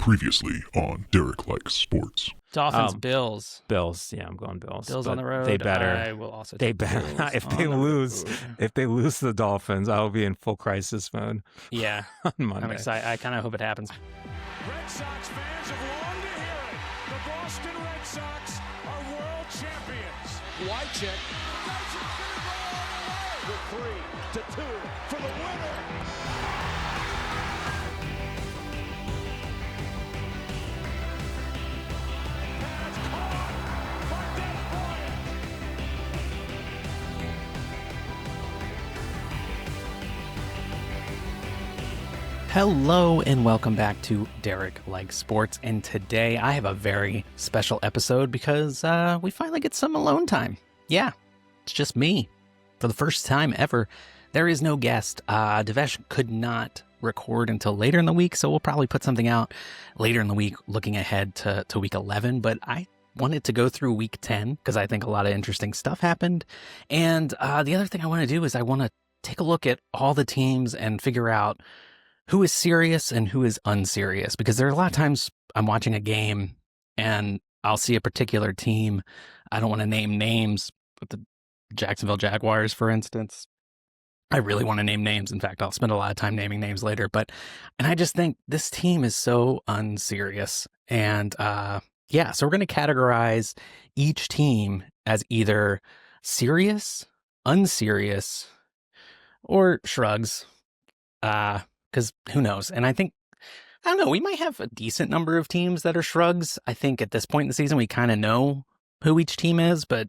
Previously on Derek Likes Sports. Dolphins, Bills. Bills. Yeah, I'm going Bills. Bills on the road. They better. I will also They take better. Bills If on they the lose, road. if they lose to the Dolphins, I will be in full crisis mode. Yeah, on Monday. I'm excited. I kind of hope it happens. Red Sox fans have longed to hear it. The Boston Red Sox are world champions. Wycheck. The 3-2 for the winner. Hello and welcome back to Derek Likes Sports. And today I have a very special episode because we finally get some alone time. Yeah, it's just me. For the first time ever, there is no guest. Devesh could not record until later in the week, so we'll probably put something out later in the week looking ahead to week 11. But I wanted to go through week 10 because I think a lot of interesting stuff happened. And the other thing I want to do is I want to take a look at all the teams and figure out who is serious and who is unserious, because there are a lot of times I'm watching a game and I'll see a particular team. I don't want to name names, but the Jacksonville Jaguars, for instance, I really want to name names. In fact, I'll spend a lot of time naming names later, and I just think this team is so unserious. And so we're going to categorize each team as either serious, unserious, or shrugs. Because who knows? And I don't know, we might have a decent number of teams that are shrugs. I think at this point in the season, we kind of know who each team is, but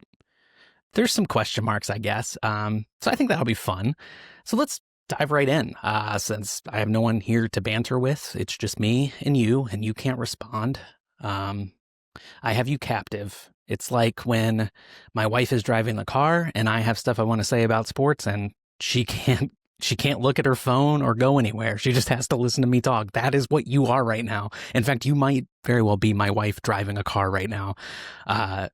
there's some question marks, I guess. So I think that'll be fun. So let's dive right in. Since I have no one here to banter with, it's just me and you can't respond. I have you captive. It's like when my wife is driving the car and I have stuff I want to say about sports and she can't look at her phone or go anywhere. She just has to listen to me talk. That is what you are right now. In fact, you might very well be my wife driving a car right now,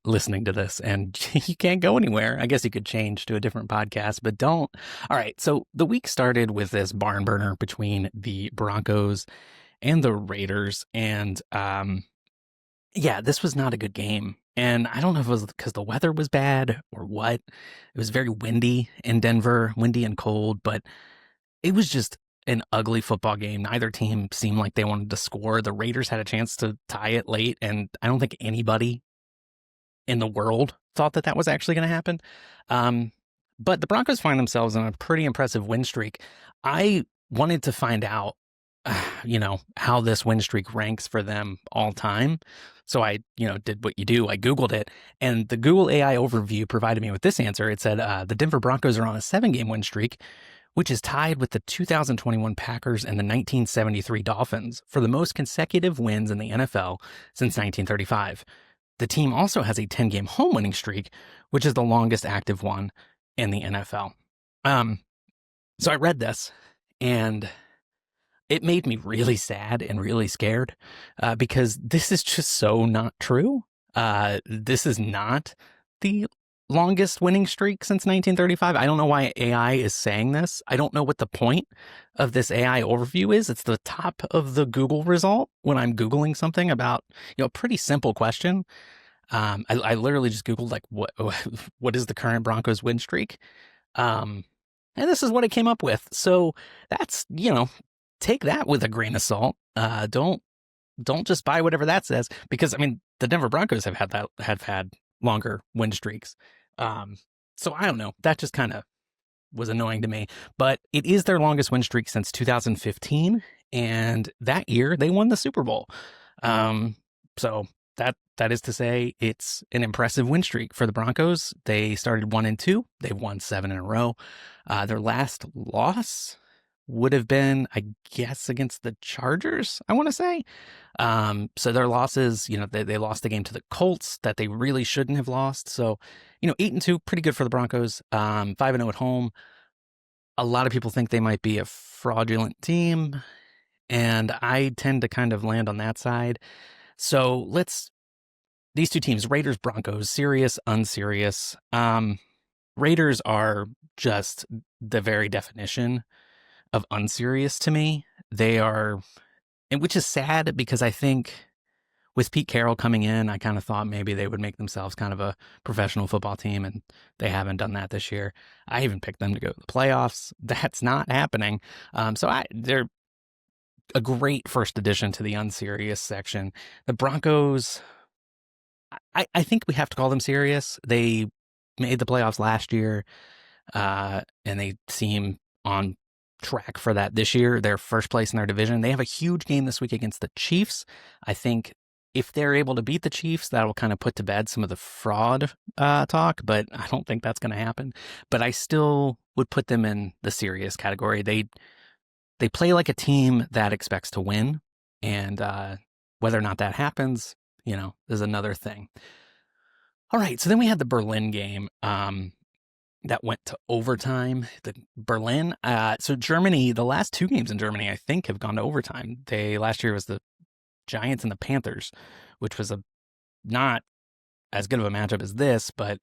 listening to this, and you can't go anywhere. I guess you could change to a different podcast, but don't. All right. So the week started with this barn burner between the Broncos and the Raiders. And this was not a good game. And I don't know if it was because the weather was bad or what. It was very windy in Denver, windy and cold, but it was just an ugly football game. Neither team seemed like they wanted to score. The Raiders had a chance to tie it late, and I don't think anybody in the world thought that was actually going to happen. But the Broncos find themselves in a pretty impressive win streak. I wanted to find out, how this win streak ranks for them all time. So I, did what you do. I Googled it, and the Google AI overview provided me with this answer. It said the Denver Broncos are on a 7-game win streak, which is tied with the 2021 Packers and the 1973 Dolphins for the most consecutive wins in the NFL since 1935. The team also has a 10-game home winning streak, which is the longest active one in the NFL. So I read this, and it made me really sad and really scared because this is just so not true. This is not the longest winning streak since 1935. I don't know why AI is saying this. I don't know what the point of this AI overview is. It's the top of the Google result when I'm Googling something about, a pretty simple question. I literally just Googled like, what is the current Broncos win streak? And this is what it came up with. So that's, take that with a grain of salt. Don't just buy whatever that says, because the Denver Broncos have had longer win streaks. So I don't know. That just kind of was annoying to me. But it is their longest win streak since 2015, and that year they won the Super Bowl. So that is to say, it's an impressive win streak for the Broncos. They started 1-2. They've won 7 in a row. Their last loss would have been, I guess, against the Chargers, I want to say. So their losses, they lost the game to the Colts that they really shouldn't have lost. So, 8-2, pretty good for the Broncos. 5-0 at home. A lot of people think they might be a fraudulent team, and I tend to kind of land on that side. So these two teams, Raiders, Broncos, serious, unserious. Raiders are just the very definition of unserious to me. They are and which is sad because I think with Pete Carroll coming in, I kind of thought maybe they would make themselves kind of a professional football team, and they haven't done that this year. I even picked them to go to the playoffs. That's not happening. They're a great first addition to the unserious section. The Broncos, I think we have to call them serious. They made the playoffs last year, and they seem on track for that this year. They're first place in their division. They have a huge game this week against the Chiefs. I think if they're able to beat the Chiefs, that will kind of put to bed some of the fraud talk, but I don't think that's going to happen. But I still would put them in the serious category. They play like a team that expects to win, and whether or not that happens, is another thing. All right, so then we had the Berlin game that went to overtime. The Berlin, so Germany, the last two games in Germany, I think, have gone to overtime. Last year was the Giants and the Panthers, which was not as good of a matchup as this, but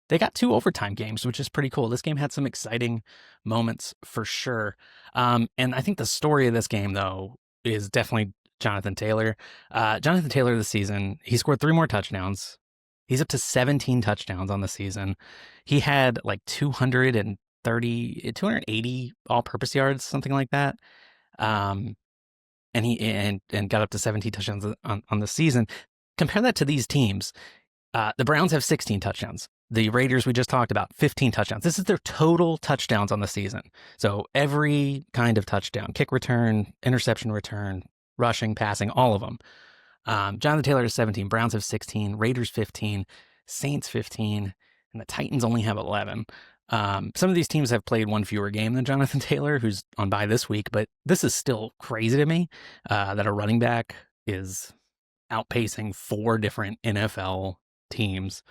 they got two overtime games, which is pretty cool. This game had some exciting moments for sure. And I think the story of this game, though, is definitely Jonathan Taylor. Jonathan Taylor this season, he scored 3 more touchdowns. He's up to 17 touchdowns on the season. He had like 280 all-purpose yards, something like that. And he got up to 17 touchdowns on the season. Compare that to these teams. The Browns have 16 touchdowns. The Raiders, we just talked about, 15 touchdowns. This is their total touchdowns on the season. So every kind of touchdown, kick return, interception return, rushing, passing, all of them. Jonathan Taylor has 17, Browns have 16, Raiders 15, Saints 15, and the Titans only have 11. Some of these teams have played one fewer game than Jonathan Taylor, who's on bye this week, but this is still crazy to me that a running back is outpacing 4 different NFL teams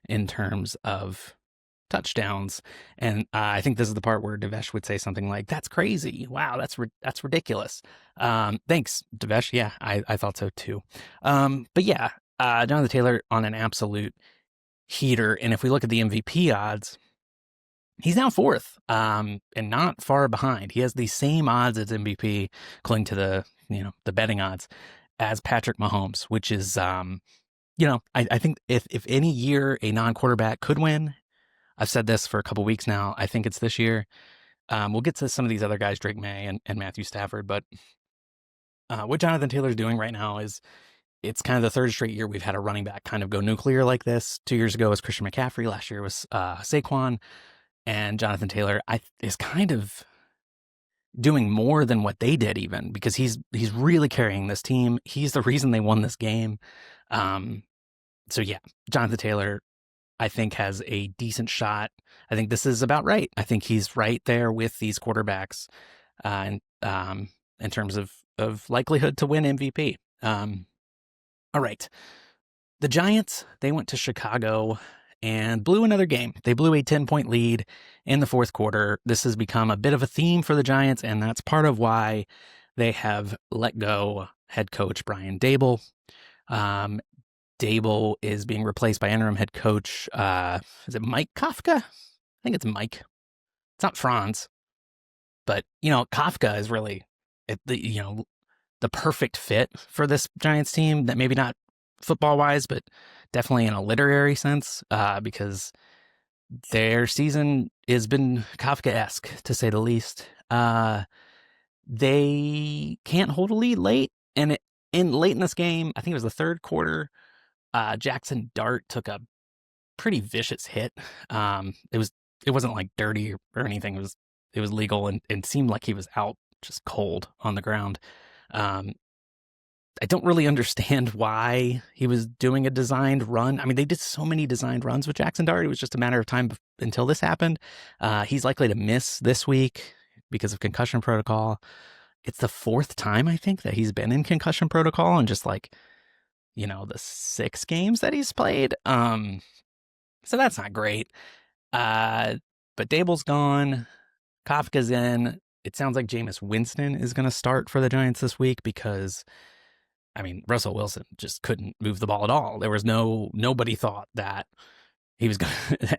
in terms of touchdowns. And I think this is the part where Devesh would say something like, "That's crazy. Wow, that's ridiculous." Thanks, Devesh. Yeah, I thought so too. But yeah, Jonathan Taylor on an absolute heater. And if we look at the MVP odds, he's now 4th, and not far behind. He has the same odds as MVP, according to the betting odds, as Patrick Mahomes, which is, I think if any year a non-quarterback could win, I've said this for a couple weeks now, I think it's this year. We'll get to some of these other guys, Drake May and Matthew Stafford, but what Jonathan Taylor's doing right now is it's kind of the 3rd straight year we've had a running back kind of go nuclear like this. 2 years ago was Christian McCaffrey. Last year was Saquon. And Jonathan Taylor is kind of doing more than what they did even, because he's really carrying this team. He's the reason they won this game. So yeah, Jonathan Taylor, I think, has a decent shot. I think this is about right. I think he's right there with these quarterbacks in terms of likelihood to win MVP. All right. The Giants, they went to Chicago and blew another game. They blew a 10-point lead in the 4th quarter. This has become a bit of a theme for the Giants, and that's part of why they have let go head coach Brian Daboll. Daboll is being replaced by interim head coach, is it Mike Kafka? I think it's Mike. It's not Franz. But, Kafka is really, the perfect fit for this Giants team, that maybe not football-wise, but definitely in a literary sense, because their season has been Kafka-esque, to say the least. They can't hold a lead late, and late in this game, I think it was the 3rd quarter, Jackson Dart took a pretty vicious hit. It wasn't like dirty or anything. It was legal and seemed like he was out just cold on the ground. I don't really understand why he was doing a designed run. I mean, they did so many designed runs with Jackson Dart. It was just a matter of time until this happened. He's likely to miss this week because of concussion protocol. It's the 4th time, I think, that he's been in concussion protocol, and just like, the 6 games that he's played. So that's not great. But Daboll's gone. Kafka's in. It sounds like Jameis Winston is going to start for the Giants this week because, Russell Wilson just couldn't move the ball at all. There was nobody thought that he was going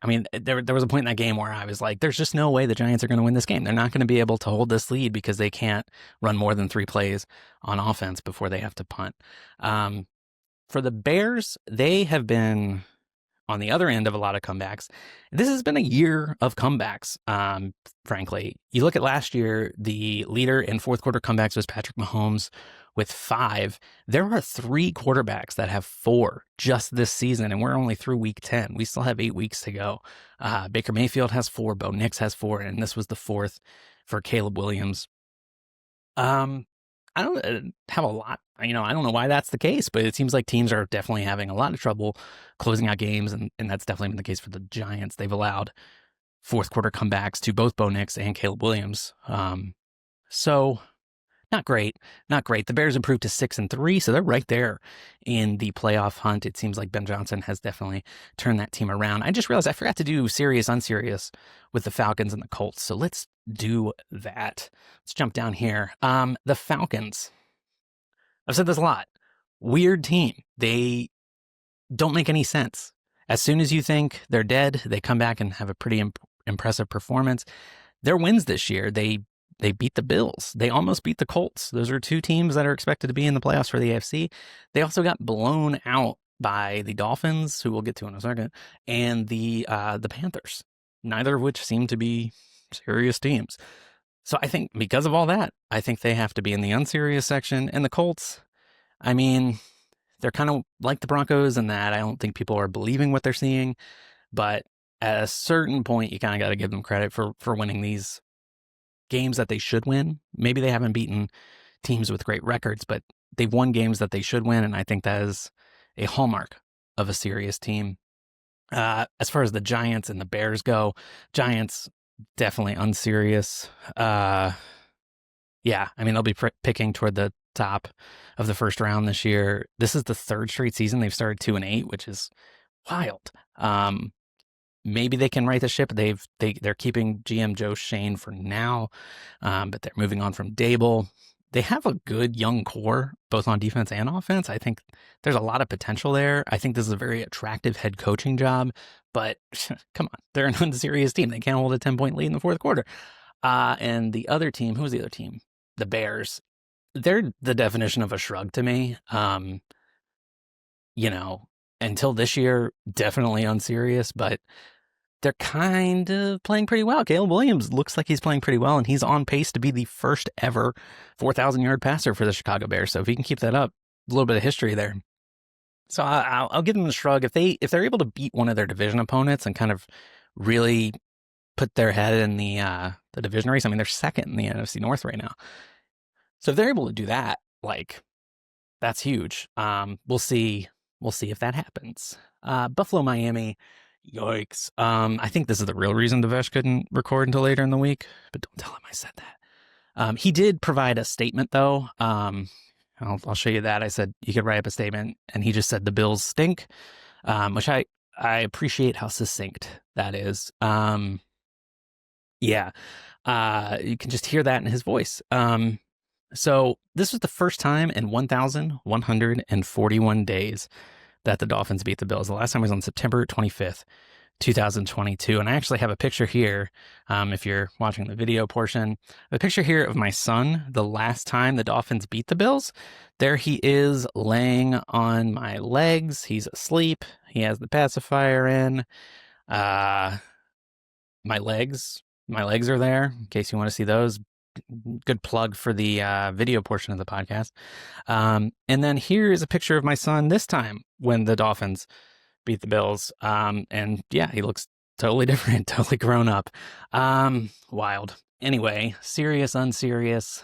I mean, there was a point in that game where I was like, there's just no way the Giants are going to win this game. They're not going to be able to hold this lead because they can't run more than 3 plays on offense before they have to punt. For the Bears, they have been on the other end of a lot of comebacks. This has been a year of comebacks, frankly. You look at last year, the leader in fourth quarter comebacks was Patrick Mahomes with 5. There are 3 quarterbacks that have 4 just this season, and we're only through week 10. We still have 8 weeks to go. Baker Mayfield has 4, Bo Nix has 4, and this was the 4th for Caleb Williams. I don't have a lot, I don't know why that's the case, but it seems like teams are definitely having a lot of trouble closing out games, and that's definitely been the case for the Giants. They've allowed fourth quarter comebacks to both Bo Nix and Caleb Williams. So not great. The Bears improved to 6-3, so they're right there in the playoff hunt. It seems like Ben Johnson has definitely turned that team around. I just realized I forgot to do serious, unserious with the Falcons and the Colts, so let's do that. Let's jump down here. The Falcons. I've said this a lot. Weird team. They don't make any sense. As soon as you think they're dead, they come back and have a pretty impressive performance. Their wins this year, they beat the Bills. They almost beat the Colts. Those are 2 teams that are expected to be in the playoffs for the AFC. They also got blown out by the Dolphins, who we'll get to in a second, and the Panthers, neither of which seem to be serious teams. So I think because of all that, I think they have to be in the unserious section. And the Colts, I mean, they're kind of like the Broncos in that I don't think people are believing what they're seeing. But at a certain point, you kind of got to give them credit for winning these games that they should win. Maybe they haven't beaten teams with great records, but they've won games that they should win. And I think that is a hallmark of a serious team. As far as the Giants and the Bears go, Giants definitely unserious. Yeah, I mean, they'll be picking toward the top of the first round this year. This is the 3rd straight season they've started 2-8, which is wild. Maybe they can right the ship. They're keeping GM Joe Shane for now, but they're moving on from Dable. They have a good young core, both on defense and offense. I think there's a lot of potential there. I think this is a very attractive head coaching job, but come on, they're an unserious team. They can't hold a 10-point lead in the fourth quarter. And the other team, who's the other team? The Bears. They're the definition of a shrug to me. Until this year, definitely unserious, but they're kind of playing pretty well. Caleb Williams looks like he's playing pretty well, and he's on pace to be the first ever 4,000-yard passer for the Chicago Bears. So if he can keep that up, a little bit of history there. So I'll give them a shrug. If they're able to beat one of their division opponents and kind of really put their head in the division race, I mean, they're 2nd in the NFC North right now. So if they're able to do that, that's huge. We'll see if that happens. Buffalo, Miami. Yikes. I think this is the real reason Devesh couldn't record until later in the week, but don't tell him I said that. He did provide a statement, though. I'll show you that. I said you could write up a statement, and he just said the Bills stink, which I appreciate how succinct that is. Yeah, you can just hear that in his voice. So this was the first time in 1,141 days that the Dolphins beat the Bills. The last time was on September 25th, 2022. And I actually have a picture here. If you're watching the video portion, a picture here of my son, the last time the Dolphins beat the Bills. There he is laying on my legs. He's asleep. He has the pacifier in. My legs are there in case you want to see those. Good plug for the video portion of the podcast. And then here is a picture of my son this time when the Dolphins beat the Bills. And yeah, he looks totally different, totally grown up. Wild. Anyway, serious, unserious.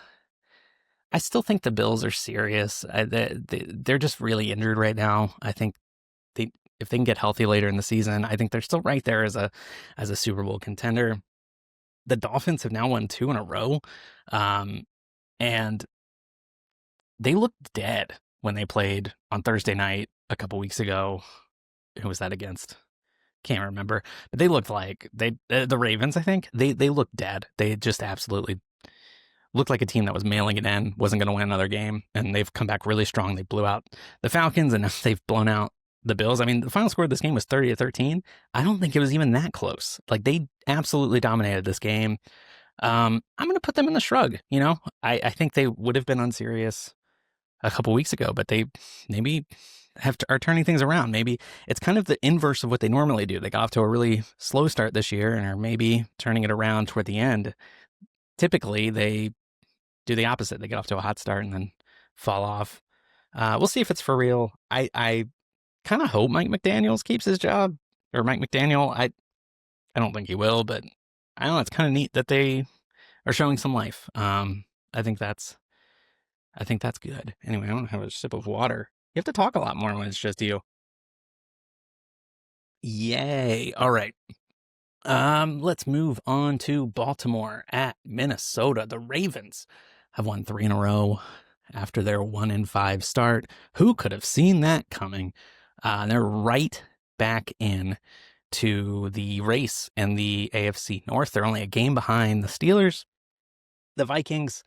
I still think the Bills are serious. They're just really injured right now. I think if they can get healthy later in the season, I think they're still right there as a Super Bowl contender. The Dolphins have now won 2 in a row, and they looked dead when they played on Thursday night a couple weeks ago. Who was that against? Can't remember. But they looked like the Ravens, I think. They looked dead. They just absolutely looked like a team that was mailing it in, wasn't going to win another game, and they've come back really strong. They blew out the Falcons, and they've blown out the Bills. I mean, the final score of this game was 30-13. I don't think it was even that close. Like, they absolutely dominated this game. I'm going to put them in the shrug. I think they would have been unserious a couple weeks ago, but they maybe are turning things around. Maybe it's kind of the inverse of what they normally do. They got off to a really slow start this year and are maybe turning it around toward the end. Typically, they do the opposite. They get off to a hot start and then fall off. We'll see if it's for real. I kind of hope Mike McDaniels keeps his job, or Mike McDaniel. I don't think he will, but I don't know. It's kind of neat that they are showing some life. I think that's good. Anyway, I don't have a sip of water. You have to talk a lot more when it's just you. Yay! All right. Let's move on to Baltimore at Minnesota. The Ravens have won 3 in a row after their 1-5 start. Who could have seen that coming? They're right back in to the race in the AFC North. They're only a game behind the Steelers. The Vikings,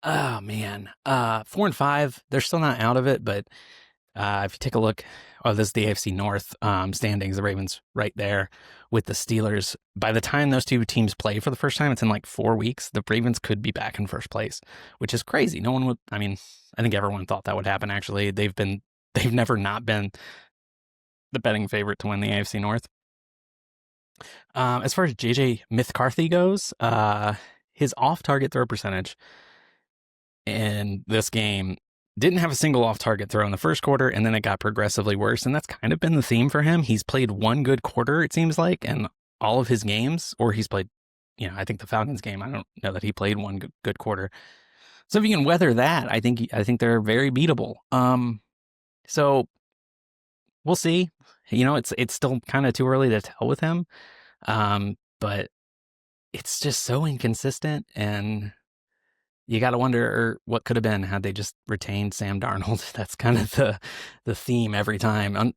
oh man, 4-5. They're still not out of it, but if you take a look, this is the AFC North standings. The Ravens right there with the Steelers. By the time those two teams play for the first time, it's in like 4 weeks. The Ravens could be back in first place, which is crazy. No one would. I mean, I think everyone thought that would happen. Actually, they've never not been the betting favorite to win the AFC North. As far as JJ McCarthy goes, his off-target throw percentage in this game didn't have a single off-target throw in the first quarter, and then it got progressively worse, and that's kind of been the theme for him. He's played one good quarter, it seems like, in all of his games, or he's played, I think the Falcons game, I don't know that he played one good quarter. So if you can weather that, I think they're very beatable. So we'll see. It's still kind of too early to tell with him, but it's just so inconsistent, and you got to wonder what could have been had they just retained Sam Darnold. That's kind of the theme every time. I'm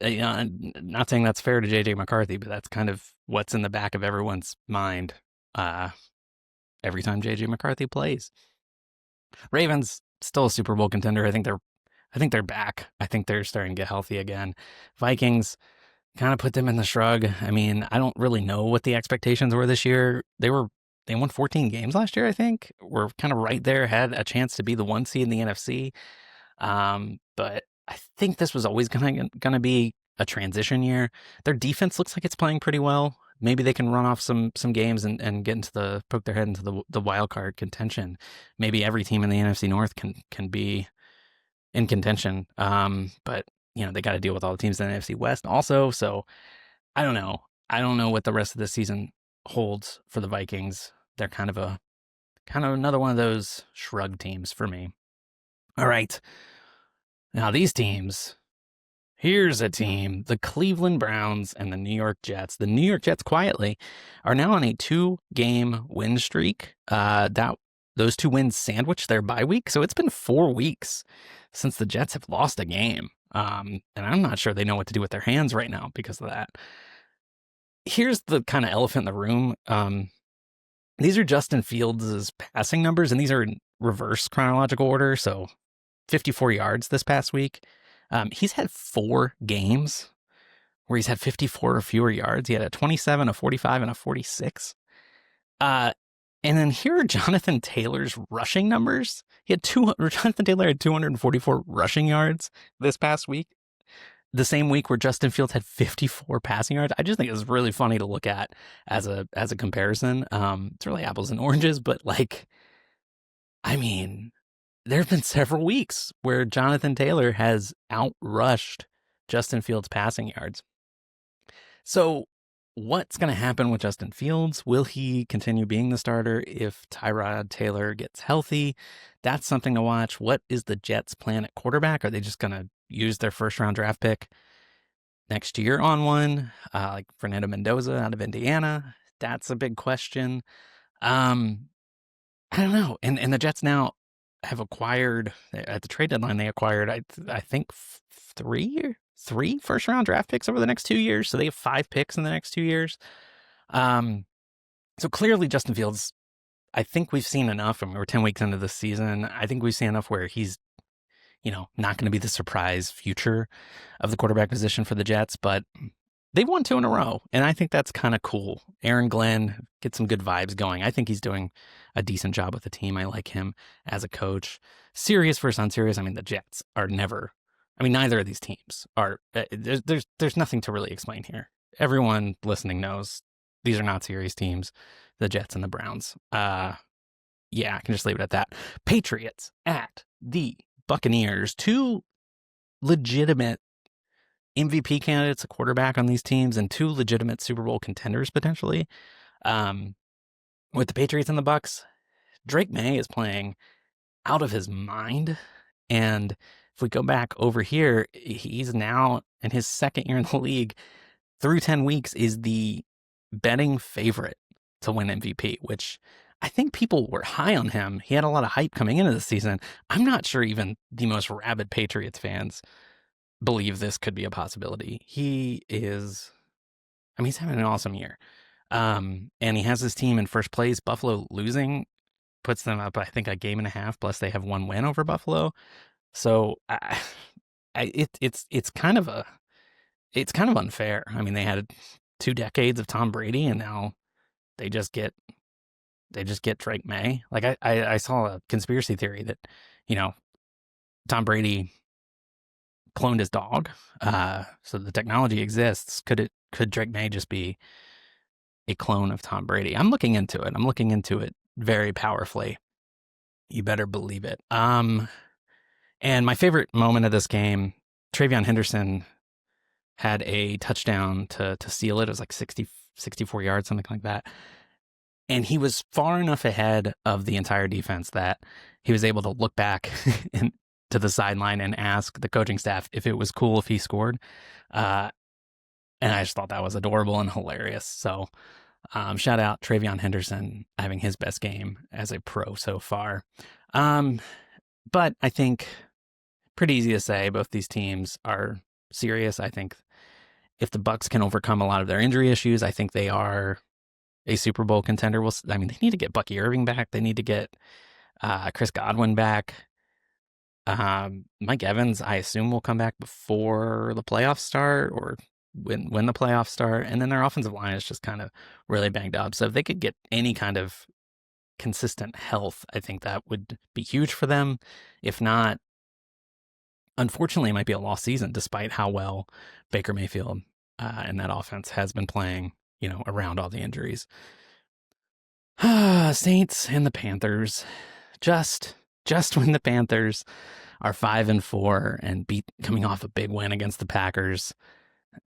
not saying that's fair to JJ McCarthy, but that's kind of what's in the back of everyone's mind every time JJ McCarthy plays. Ravens still a Super Bowl contender. I think they're back. I think they're starting to get healthy again. Vikings, kind of put them in the shrug. I mean, I don't really know what the expectations were this year. They won 14 games last year, I think. We're kind of right there, had a chance to be the 1 seed in the NFC. But I think this was always gonna be a transition year. Their defense looks like it's playing pretty well. Maybe they can run off some games and get into poke their head into the wild card contention. Maybe every team in the NFC North can be in contention. But they got to deal with all the teams in the NFC West also. So I don't know. I don't know what the rest of the season holds for the Vikings. They're kind of another one of those shrug teams for me. All right. Now these teams, here's a team, the Cleveland Browns and the New York Jets. The New York Jets quietly are now on a 2-game win streak. Those 2 wins sandwiched their bye week. So it's been 4 weeks since the Jets have lost a game. And I'm not sure they know what to do with their hands right now because of that. Here's the kind of elephant in the room. These are Justin Fields' passing numbers, and these are in reverse chronological order. So 54 yards this past week. He's had 4 games where he's had 54 or fewer yards. He had a 27, a 45, and a 46. And then here are Jonathan Taylor's rushing numbers. Jonathan Taylor had 244 rushing yards this past week. The same week where Justin Fields had 54 passing yards. I just think it's really funny to look at as a comparison. It's really apples and oranges, but there have been several weeks where Jonathan Taylor has outrushed Justin Fields' passing yards. So what's going to happen with Justin Fields? Will he continue being the starter if Tyrod Taylor gets healthy? That's something to watch. What is the Jets' plan at quarterback? Are they just going to use their first-round draft pick next year on one, like Fernando Mendoza out of Indiana? That's a big question. I don't know. And the Jets now have acquired, at the trade deadline, they acquired, I think, 3 first-round draft picks over the next 2 years. So they have 5 picks in the next 2 years. So clearly Justin Fields, I think we've seen enough, and we're 10 weeks into the season. I think we've seen enough where he's not going to be the surprise future of the quarterback position for the Jets, but they've won 2 in a row, and I think that's kind of cool. Aaron Glenn, get some good vibes going. I think he's doing a decent job with the team. I like him as a coach. Serious versus unserious. I mean, the Jets are never. I mean, neither of these teams are. There's nothing to really explain here. Everyone listening knows these are not serious teams. The Jets and the Browns. Yeah, I can just leave it at that. Patriots at the Buccaneers. 2 legitimate MVP candidates, a quarterback on these teams, and 2 legitimate Super Bowl contenders potentially. With the Patriots and the Bucs, Drake May is playing out of his mind. And if we go back over here, he's now in his 2nd year in the league. Through 10 weeks is the betting favorite to win MVP, which I think people were high on him. He had a lot of hype coming into the season. I'm not sure even the most rabid Patriots fans believe this could be a possibility. He's having an awesome year. And he has his team in first place. Buffalo losing puts them up, I think, a game and a half, plus they have 1 win over Buffalo. So it's kind of unfair. I mean, they had 2 decades of Tom Brady, and now they just get Drake May. Like I saw a conspiracy theory that, Tom Brady cloned his dog. So the technology exists. Could Drake May just be a clone of Tom Brady? I'm looking into it. I'm looking into it very powerfully. You better believe it. And my favorite moment of this game, Travion Henderson had a touchdown to seal it. It was like 64 yards, something like that. And he was far enough ahead of the entire defense that he was able to look back to the sideline and ask the coaching staff if it was cool if he scored. And I just thought that was adorable and hilarious. So shout out Travion Henderson having his best game as a pro so far. But I think pretty easy to say both these teams are serious. I think if the Bucs can overcome a lot of their injury issues, I think they are a Super Bowl contender. They need to get Bucky Irving back. They need to get Chris Godwin back. Mike Evans, I assume, will come back before the playoffs start or when the playoffs start. And then their offensive line is just kind of really banged up. So if they could get any kind of consistent health, I think that would be huge for them. If not, unfortunately, it might be a lost season, despite how well Baker Mayfield and that offense has been playing, around all the injuries. Saints and the Panthers. Just when the Panthers are 5-4 and coming off a big win against the Packers,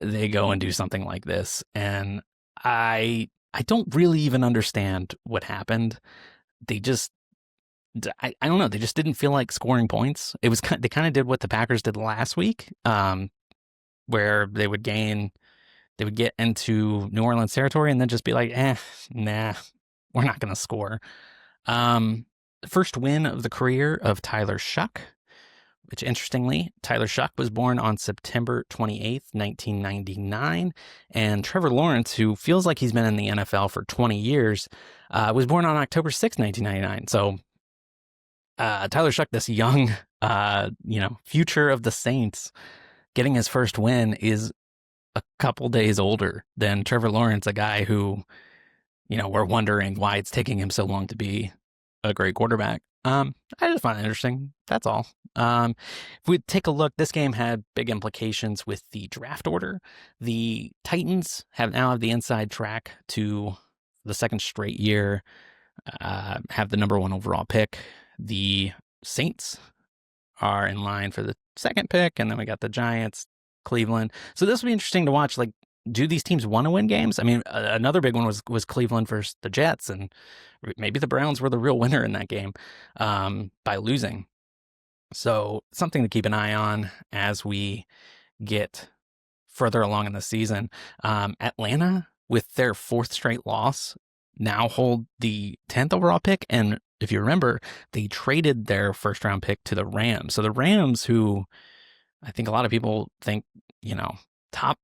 they go and do something like this. And I don't really even understand what happened. They just, I don't know. They just didn't feel like scoring points. They kind of did what the Packers did last week, where they would get into New Orleans territory and then just be like, nah, we're not going to score. First win of the career of Tyler Shuck, which interestingly, Tyler Shuck was born on September 28th, 1999. And Trevor Lawrence, who feels like he's been in the NFL for 20 years, was born on October 6th, 1999. So Tyler Shuck, this young, future of the Saints, getting his first win is a couple days older than Trevor Lawrence, a guy who, we're wondering why it's taking him so long to be a great quarterback. I just find it interesting. That's all. If we take a look, this game had big implications with the draft order. The Titans now have the inside track to the 2nd straight year, have the number 1 overall pick. The Saints are in line for the 2nd pick, and then we got the Giants, Cleveland. So this will be interesting to watch. Like, do these teams want to win games? I mean, another big one was Cleveland versus the Jets, and maybe the Browns were the real winner in that game by losing. So something to keep an eye on as we get further along in the season. Atlanta, with their 4th straight loss, now hold the 10th overall pick. And if you remember, they traded their 1st round pick to the Rams. So the Rams, who I think a lot of people think, top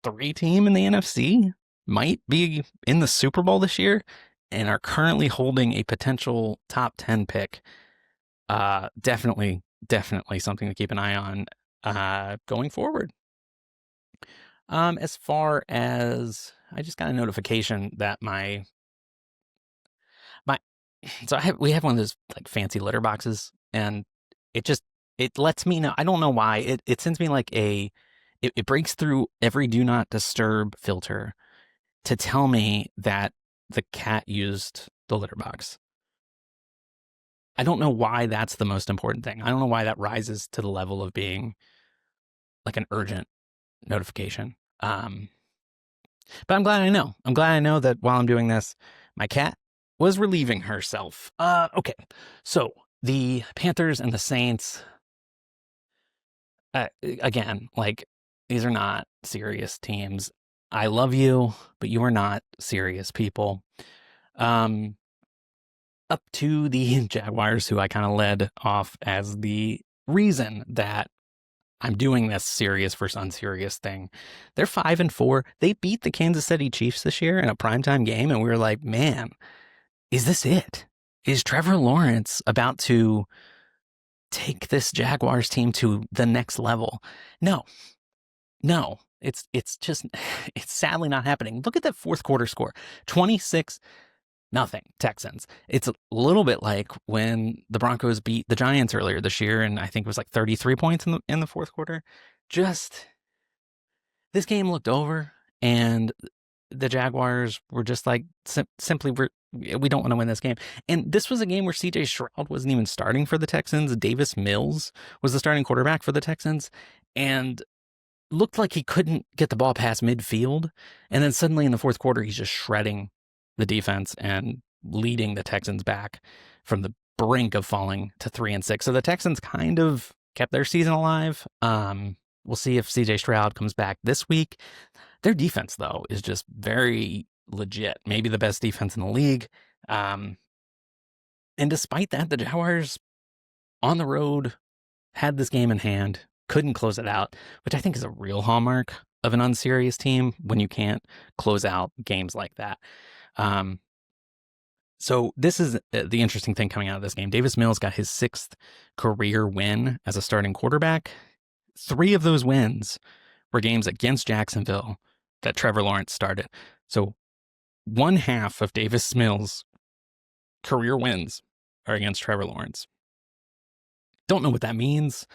3 team in the NFC, might be in the Super Bowl this year and are currently holding a potential top 10 pick. Definitely definitely something to keep an eye on going forward. As far as I just got a notification that my so we have one of those like fancy litter boxes, and it lets me know. I don't know why it sends me like it breaks through every do not disturb filter to tell me that the cat used the litter box. I don't know why that's the most important thing. I don't know why that rises to the level of being like an urgent notification. But I'm glad I know. I'm glad I know that while I'm doing this, my cat was relieving herself. Okay. So the Panthers and the Saints, again, like these are not serious teams. I love you, but you are not serious people. Up to the Jaguars, who I kind of led off as the reason that I'm doing this serious versus unserious thing. They're 5-4. They beat the Kansas City Chiefs this year in a primetime game, and we were like, man, is this it? Is Trevor Lawrence about to take this Jaguars team to the next level? No. It's just it's sadly not happening. Look at that fourth quarter score. 26-0 Texans. It's a little bit like when the Broncos beat the Giants earlier this year, and I think it was like 33 points in the fourth quarter. Just this game looked over, and the Jaguars were just like simply we don't want to win this game. And this was a game where CJ Stroud wasn't even starting for the Texans. Davis Mills was the starting quarterback for the Texans, and looked like he couldn't get the ball past midfield. And then suddenly in the fourth quarter, he's just shredding the defense and leading the Texans back from the brink of falling to 3-6. So the Texans kind of kept their season alive. We'll see if CJ Stroud comes back this week. Their defense, though, is just very legit. Maybe the best defense in the league. And despite that, the Jaguars on the road had this game in hand, couldn't close it out, which I think is a real hallmark of an unserious team when you can't close out games like that. So this is the interesting thing coming out of this game. Davis Mills got his 6th career win as a starting quarterback. 3 of those wins were games against Jacksonville that Trevor Lawrence started. So 1/2 of Davis Mills' career wins are against Trevor Lawrence. Don't know what that means.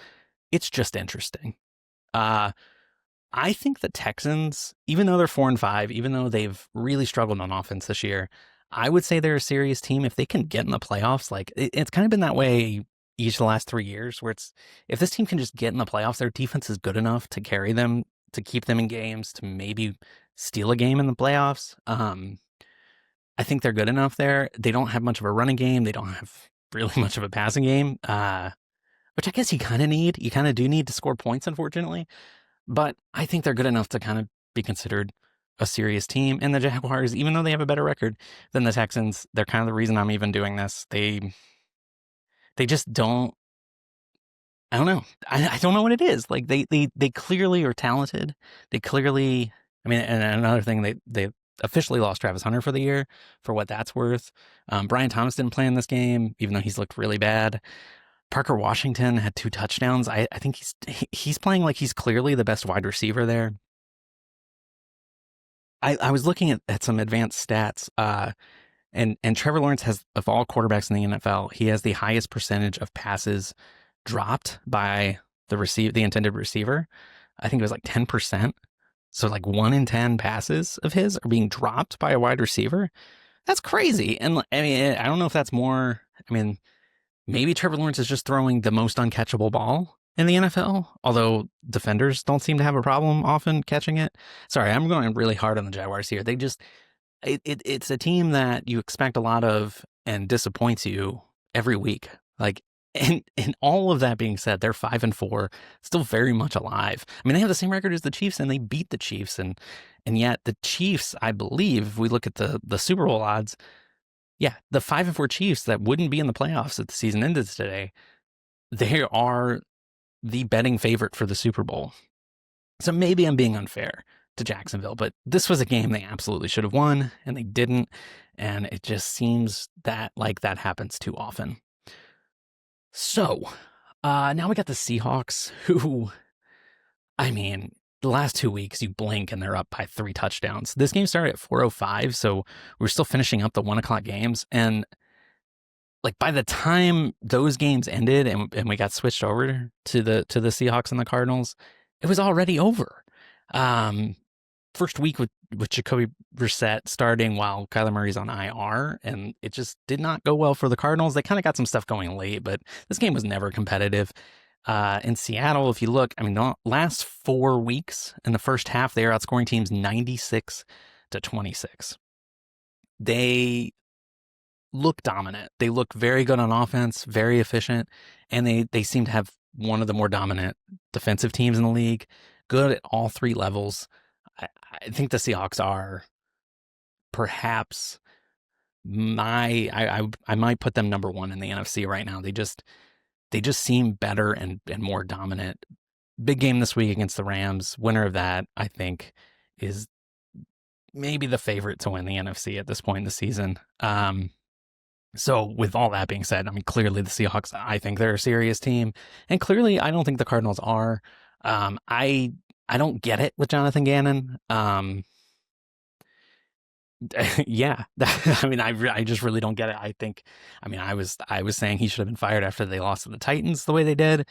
It's just interesting. I think the Texans, even though they're 4-5, even though they've really struggled on offense this year, I would say they're a serious team. If they can get in the playoffs, like it's kind of been that way each of the last 3 years, where it's if this team can just get in the playoffs, their defense is good enough to carry them, to keep them in games, to maybe steal a game in the playoffs. I think they're good enough there. They don't have much of a running game. They don't have really much of a passing game, which I guess you kind of need. You kind of do need to score points, unfortunately. But I think they're good enough to kind of be considered a serious team. And the Jaguars, even though they have a better record than the Texans, they're kind of the reason I'm even doing this. They just don't. I don't know. I don't know what it is. Like they clearly are talented. They clearly. I mean, and another thing, they officially lost Travis Hunter for the year, for what that's worth. Brian Thomas didn't play in this game, even though he's looked really bad. Parker Washington had 2 touchdowns. I think he's playing like he's clearly the best wide receiver there. I was looking at some advanced stats, and Trevor Lawrence has, of all quarterbacks in the NFL, he has the highest percentage of passes dropped by the intended receiver. I think it was like 10%. So like 1 in 10 passes of his are being dropped by a wide receiver. That's crazy. And I mean, I don't know if that's more. I mean, maybe Trevor Lawrence is just throwing the most uncatchable ball in the NFL, although defenders don't seem to have a problem often catching it. Sorry, I'm going really hard on the Jaguars here. They just, it's a team that you expect a lot of and disappoints you every week. Like, and all of that being said, they're 5-4, still very much alive. I mean, they have the same record as the Chiefs, and they beat the Chiefs, and yet the Chiefs, I believe, if we look at the Super Bowl odds, yeah, the 5-4 Chiefs that wouldn't be in the playoffs if the season ended today, they are the betting favorite for the Super Bowl. So maybe I'm being unfair to Jacksonville, but this was a game they absolutely should have won, and they didn't, and it just seems that like that happens too often. So, Now we got the Seahawks, who, I mean, the last 2 weeks, you blink and they're up by 3 touchdowns. This game started at 4:05, so we're still finishing up the 1 o'clock games. And like by the time those games ended and we got switched over to the Seahawks and the Cardinals, it was already over. First week with Jacoby Brissett starting while Kyler Murray's on IR, and it just did not go well for the Cardinals. They kind of got some stuff going late, but this game was never competitive. In Seattle, if you look, I mean, the last 4 weeks in the first half, they are outscoring teams 96-26. They look dominant. They look very good on offense, very efficient, and they seem to have one of the more dominant defensive teams in the league, good at all 3 levels. I think the Seahawks are perhaps I might put them number 1 in the NFC right now. They just seem better and more dominant. Big game this week against the Rams. Winner of that, I think, is maybe the favorite to win the NFC at this point in the season. So with all that being said, I mean, clearly the Seahawks, I think they're a serious team, and clearly I don't think the Cardinals are. I don't get it with Jonathan Gannon. Yeah, I mean, I just really don't get it. I mean, I was saying he should have been fired after they lost to the Titans the way they did,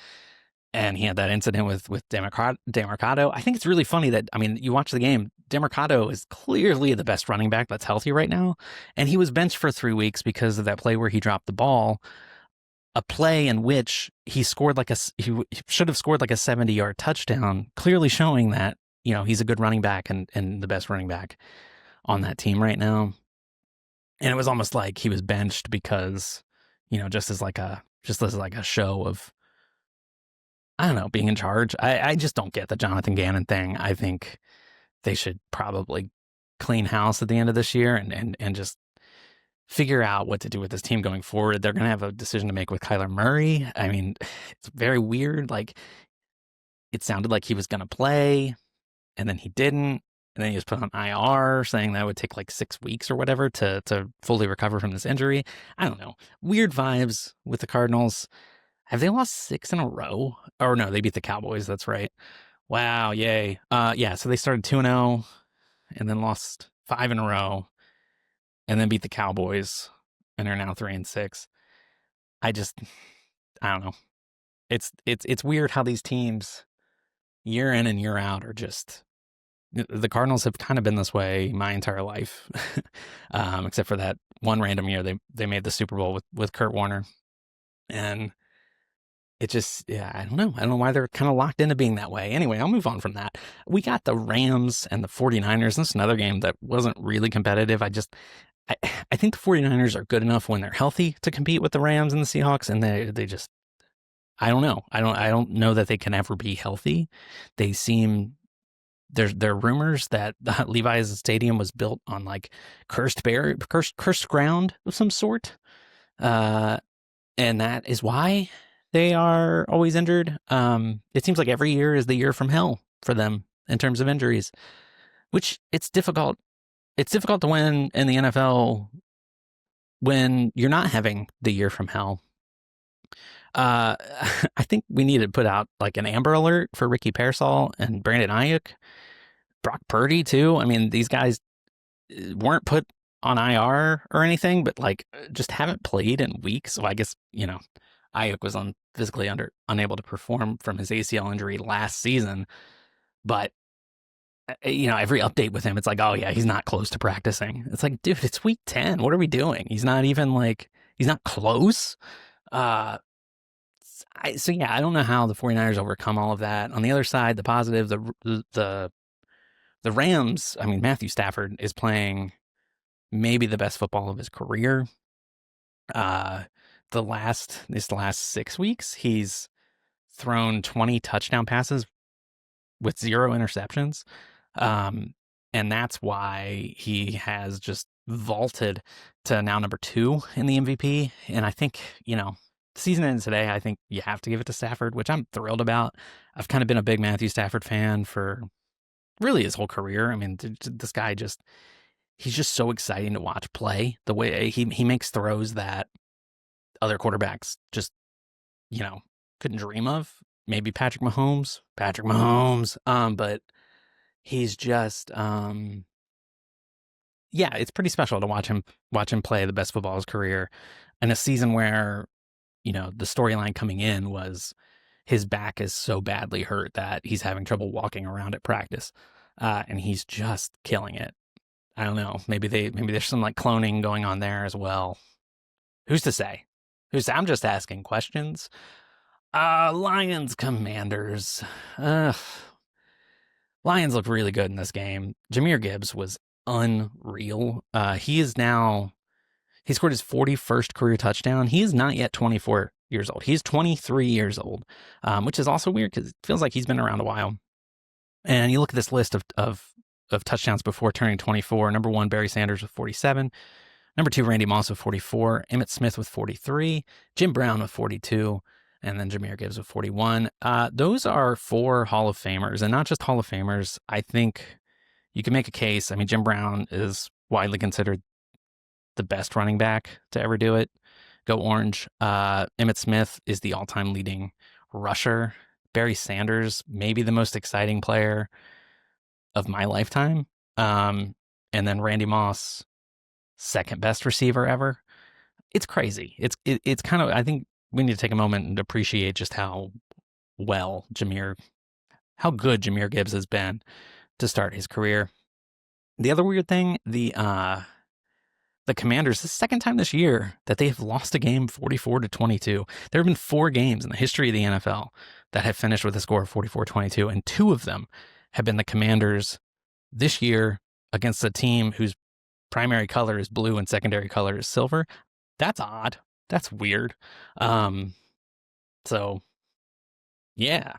and he had that incident with Demercado. I think it's really funny that, I mean, you watch the game, Demercado is clearly the best running back that's healthy right now, and he was benched for 3 weeks because of that play where he dropped the ball, a play in which he should have scored like a 70-yard touchdown, clearly showing that, he's a good running back and the best running back on that team right now. And it was almost like he was benched because, just as like a show of, I don't know, being in charge. I just don't get the Jonathan Gannon thing. I think they should probably clean house at the end of this year and just figure out what to do with this team going forward. They're going to have a decision to make with Kyler Murray. I mean, it's very weird. Like, it sounded like he was going to play, and then he didn't. And then he was put on IR, saying that would take like 6 weeks or whatever to fully recover from this injury. I don't know. Weird vibes with the Cardinals. Have they lost 6 in a row? Or no, they beat the Cowboys. That's right. Wow. Yay. Yeah. So they started 2-0 and then lost 5 in a row and then beat the Cowboys and are now 3-6. I don't know. It's weird how these teams year in and year out are just, the Cardinals have kind of been this way my entire life, except for that one random year they made the Super Bowl with Kurt Warner. And it just, yeah, I don't know. I don't know why they're kind of locked into being that way. Anyway, I'll move on from that. We got the Rams and the 49ers. This is another game that wasn't really competitive. I think the 49ers are good enough when they're healthy to compete with the Rams and the Seahawks, and they just, I don't know. I don't know that they can ever be healthy. They seem, there are rumors that Levi's Stadium was built on like cursed ground of some sort. And that is why they are always injured. It seems like every year is the year from hell for them in terms of injuries, which it's difficult. It's difficult to win in the NFL when you're not having the year from hell. I think we need to put out like an Amber Alert for Ricky Pearsall and Brandon Ayuk, Brock Purdy too. I mean, these guys weren't put on IR or anything, but like just haven't played in weeks. So I guess, Ayuk was physically unable to perform from his ACL injury last season. But, every update with him, it's like, oh yeah, he's not close to practicing. It's like, dude, it's week 10. What are we doing? He's not even like, he's not close. So yeah, I don't know how the 49ers overcome all of that. On the other side, the positive, the Rams, I mean, Matthew Stafford is playing maybe the best football of his career. This last 6 weeks, he's thrown 20 touchdown passes with 0 interceptions. And that's why he has just vaulted to now number 2 in the MVP. And I think, the season ends today. I think you have to give it to Stafford, which I'm thrilled about. I've kind of been a big Matthew Stafford fan for really his whole career. I mean, this guy he's just so exciting to watch play. The way he makes throws that other quarterbacks just, couldn't dream of. Maybe Patrick Mahomes. But he's just yeah, it's pretty special to watch him play the best football of his career in a season where, the storyline coming in was his back is so badly hurt that he's having trouble walking around at practice. And he's just killing it. I don't know. Maybe there's some like cloning going on there as well. Who's to say? I'm just asking questions. Lions Commanders. Lions look really good in this game. Jahmyr Gibbs was unreal. He scored his 41st career touchdown. He is not yet 24 years old. He's 23 years old, which is also weird because it feels like he's been around a while. And you look at this list of touchdowns before turning 24. Number 1, Barry Sanders with 47. Number 2, Randy Moss with 44. Emmitt Smith with 43. Jim Brown with 42. And then Jahmyr Gibbs with 41. Those are 4 Hall of Famers, and not just Hall of Famers. I think you can make a case. I mean, Jim Brown is widely considered the best running back to ever do it. Go Orange. Emmitt Smith is the all-time leading rusher. Barry Sanders, maybe the most exciting player of my lifetime. And then Randy Moss, second best receiver ever. It's crazy. It's kind of, I think we need to take a moment and appreciate just how good Jahmyr Gibbs has been to start his career. The other weird thing, the Commanders, the second time this year that they have lost a game 44-22. There have been 4 games in the history of the NFL that have finished with a score of 44-22, and 2 of them have been the Commanders this year against a team whose primary color is blue and secondary color is silver. That's odd. That's weird. So, yeah.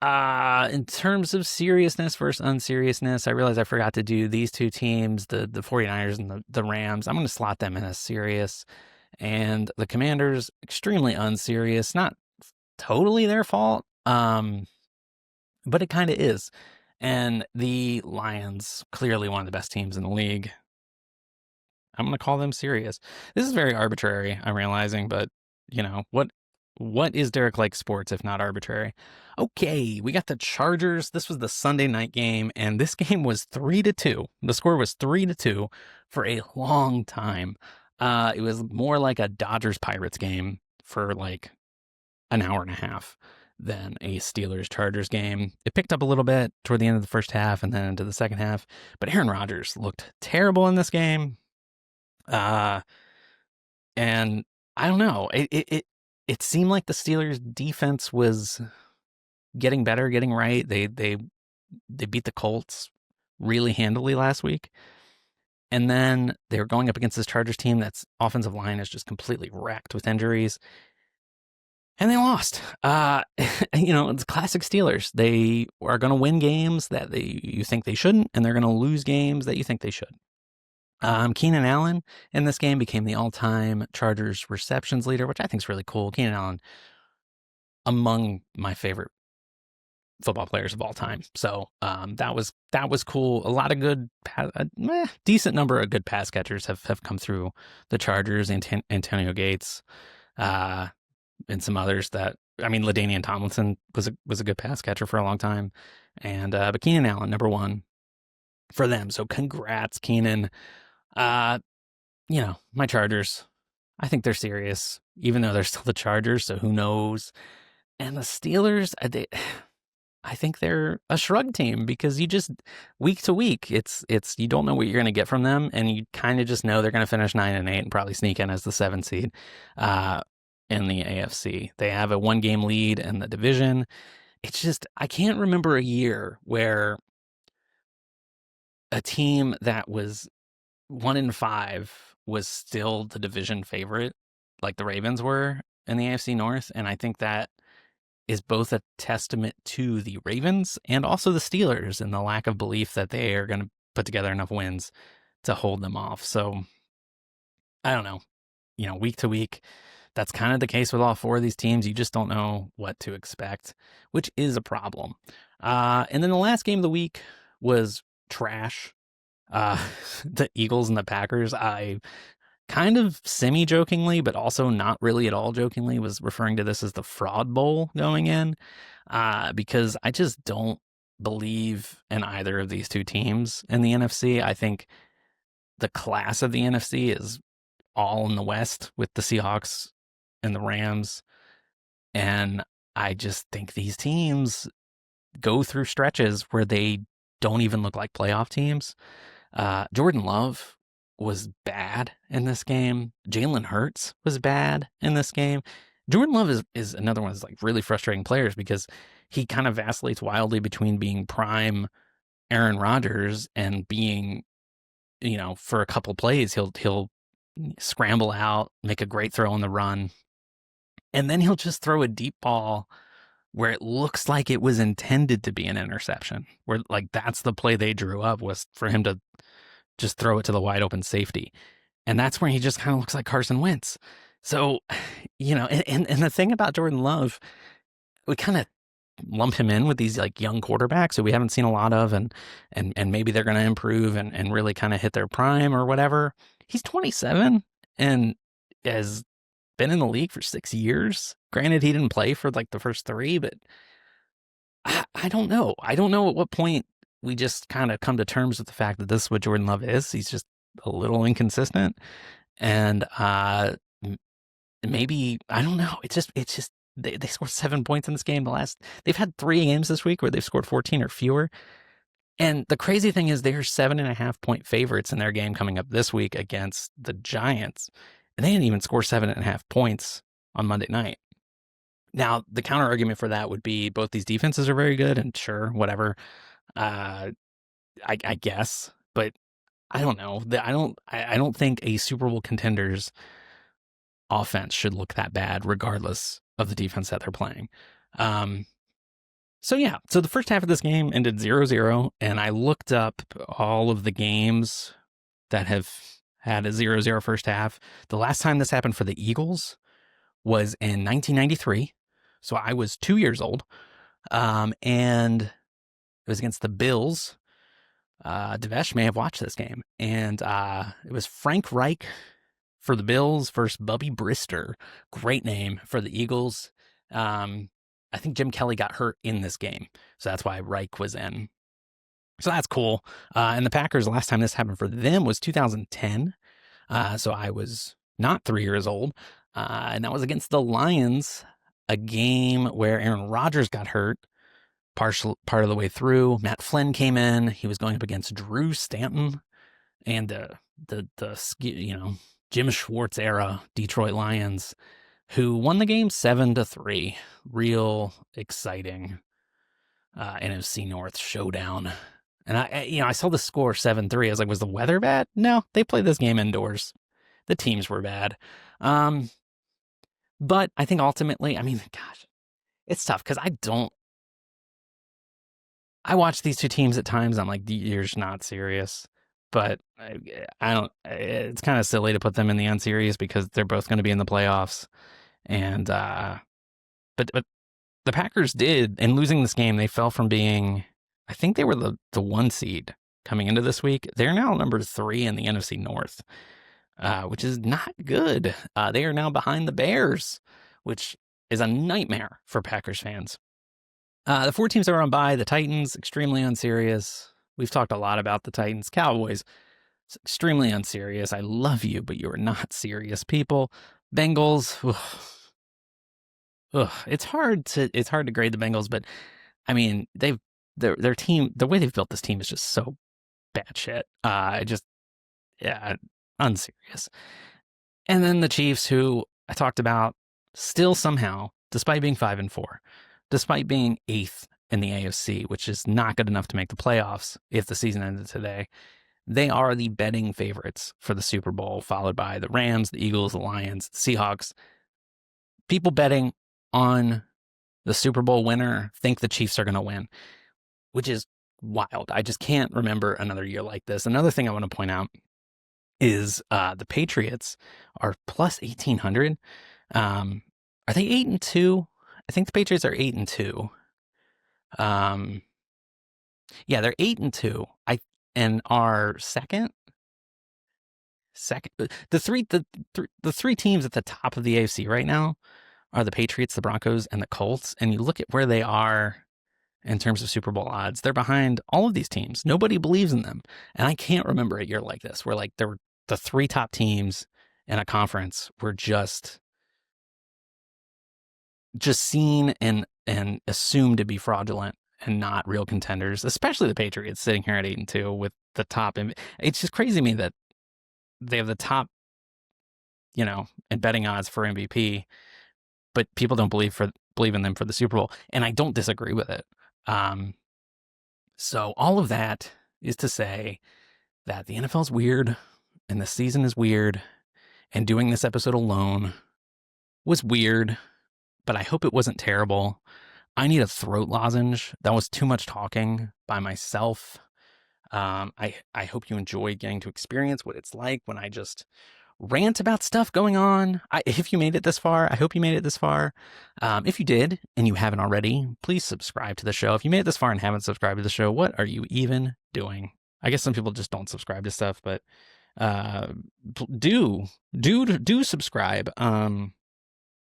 In terms of seriousness versus unseriousness, I realize I forgot to do these 2 teams, the 49ers and the Rams. I'm going to slot them in as serious. And the Commanders, extremely unserious. Not totally their fault, but it kind of is. And the Lions, clearly one of the best teams in the league. I'm going to call them serious. This is very arbitrary, I'm realizing, but, what is Derek like sports if not arbitrary? Okay, we got the Chargers. This was the Sunday night game, and this game was 3-2. The score was 3-2 for a long time. It was more like a Dodgers-Pirates game for like an hour and a half than a Steelers-Chargers game. It picked up a little bit toward the end of the first half and then into the second half, but Aaron Rodgers looked terrible in this game. And I don't know. It seemed like the Steelers' defense was getting better, getting right. They beat the Colts really handily last week. And then they were going up against this Chargers team that's offensive line is just completely wrecked with injuries. And they lost. It's classic Steelers. They are going to win games that you think they shouldn't, and they're going to lose games that you think they should. Keenan Allen in this game became the all-time Chargers receptions leader, which I think is really cool. Keenan Allen, among my favorite football players of all time. So that was cool. A lot of good, decent number of good pass catchers have come through the Chargers. Antonio Gates, and some others that, LaDainian Tomlinson was a good pass catcher for a long time. And but Keenan Allen, number 1 for them. So congrats, Keenan. My Chargers, I think they're serious, even though they're still the Chargers, so who knows? And the Steelers, I think they're a shrug team because you just, week to week, it's you don't know what you're going to get from them, and you kind of just know they're going to finish 9-8 and probably sneak in as the 7th seed in the AFC. They have a 1-game lead in the division. It's just, I can't remember a year where a team that was 1-5 was still the division favorite, like the Ravens were in the AFC North. And I think that is both a testament to the Ravens and also the Steelers and the lack of belief that they are going to put together enough wins to hold them off. So I don't know, week to week, that's kind of the case with all 4 of these teams. You just don't know what to expect, which is a problem. And then the last game of the week was trash. The Eagles and the Packers. I kind of semi-jokingly, but also not really at all jokingly, was referring to this as the fraud bowl going in, because I just don't believe in either of these two teams in the NFC. I think the class of the NFC is all in the West with the Seahawks and the Rams. And I just think these teams go through stretches where they don't even look like playoff teams. Jordan Love was bad in this game. Jalen Hurts was bad in this game. Jordan Love is another one of those like really frustrating players because he kind of vacillates wildly between being prime Aaron Rodgers and being, for a couple plays he'll scramble out, make a great throw on the run, and then he'll just throw a deep ball where it looks like it was intended to be an interception, where like that's the play they drew up, was for him to just throw it to the wide open safety. And that's where he just kind of looks like Carson Wentz. So, and the thing about Jordan Love, we kind of lump him in with these like young quarterbacks who we haven't seen a lot of, and maybe they're going to improve and really kind of hit their prime or whatever. He's 27 and has been in the league for 6 years. Granted, he didn't play for like the first 3, but I don't know. I don't know at what point we just kind of come to terms with the fact that this is what Jordan Love is. He's just a little inconsistent. And maybe, I don't know. It's just they scored 7 points in this game. They've had 3 games this week where they've scored 14 or fewer. And the crazy thing is they're 7.5 point favorites in their game coming up this week against the Giants. And they didn't even score 7.5 points on Monday night. Now, the counter argument for that would be both these defenses are very good, and sure, whatever. I guess, but I don't know. I don't think a Super Bowl contender's offense should look that bad, regardless of the defense that they're playing. So the first half of this game ended 0-0, and I looked up all of the games that have had a 0-0 first half. The last time this happened for the Eagles was in 1993. So I was 2 years old. And it was against the Bills. Devesh may have watched this game. And it was Frank Reich for the Bills versus Bubby Brister. Great name for the Eagles. I think Jim Kelly got hurt in this game. So that's why Reich was in. So that's cool. And the Packers, last time this happened for them was 2010. So I was not 3 years old. And that was against the Lions, a game where Aaron Rodgers got hurt part of the way through. Matt Flynn came in. He was going up against Drew Stanton and the Jim Schwartz era Detroit Lions, who won the game 7-3. Real exciting NFC North showdown. And I saw the score 7-3. I was like, was the weather bad? No, they played this game indoors. The teams were bad. But I think ultimately, gosh, it's tough because I watch these two teams at times. I'm like, you're just not serious. But I don't, it's kind of silly to put them in the unserious because they're both going to be in the playoffs. And, but the Packers did, in losing this game, they fell from being, I think they were the 1 seed coming into this week. They're now number 3 in the NFC North. Which is not good. They are now behind the Bears, which is a nightmare for Packers fans. The 4 teams that are on bye, the Titans, extremely unserious. We've talked a lot about the Titans. Cowboys, extremely unserious. I love you, but you are not serious people. Bengals, it's hard to grade the Bengals, but their team, the way they've built this team is just so bad shit. Unserious. And then the Chiefs, who I talked about, still somehow, despite being 5-4, despite being 8th in the AFC, which is not good enough to make the playoffs if the season ended today, they are the betting favorites for the Super Bowl, followed by the Rams, the Eagles, the Lions, the Seahawks. People betting on the Super Bowl winner think the Chiefs are going to win, which is wild. I just can't remember another year like this. Another thing I want to point out is the Patriots are plus 1,800. Are they 8-2? I think the Patriots are 8-2. Yeah, they're 8-2. And are second. second. The three teams at the top of the AFC right now are the Patriots, the Broncos, and the Colts. And you look at where they are in terms of Super Bowl odds. They're behind all of these teams. Nobody believes in them. And I can't remember a year like this where like there were the three top teams in a conference were just seen and assumed to be fraudulent and not real contenders, especially the Patriots sitting here at 8-2 with the top. It's just crazy to me that they have the top, and betting odds for MVP, but people don't believe in them for the Super Bowl. And I don't disagree with it. So all of that is to say that the NFL is weird and the season is weird, and doing this episode alone was weird, but I hope it wasn't terrible. I need a throat lozenge. That was too much talking by myself. I hope you enjoy getting to experience what it's like when I just rant about stuff going on. If you made it this far, I hope you made it this far. If you did and you haven't already, please subscribe to the show. If you made it this far and haven't subscribed to the show, what are you even doing? I guess some people just don't subscribe to stuff, but do subscribe.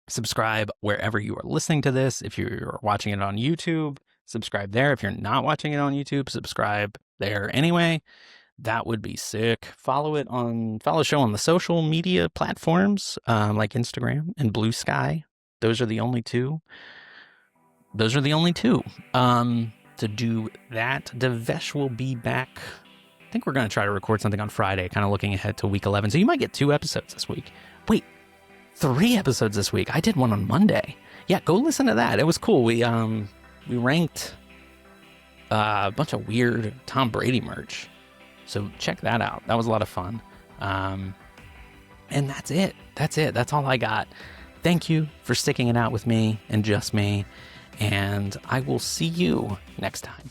Subscribe wherever you are listening to this. If you're watching it on YouTube, subscribe there. If you're not watching it on YouTube, subscribe there anyway. That would be sick. Follow the show on the social media platforms like Instagram and Blue Sky. Those are the only two. To do that, Devesh will be back. I think we're going to try to record something on Friday, kind of looking ahead to week 11. So you might get 2 episodes this week. Wait, 3 episodes this week. I did one on Monday. Yeah, go listen to that. It was cool. We ranked a bunch of weird Tom Brady merch. So check that out. That was a lot of fun. And that's it. That's all I got. Thank you for sticking it out with me and just me. And I will see you next time.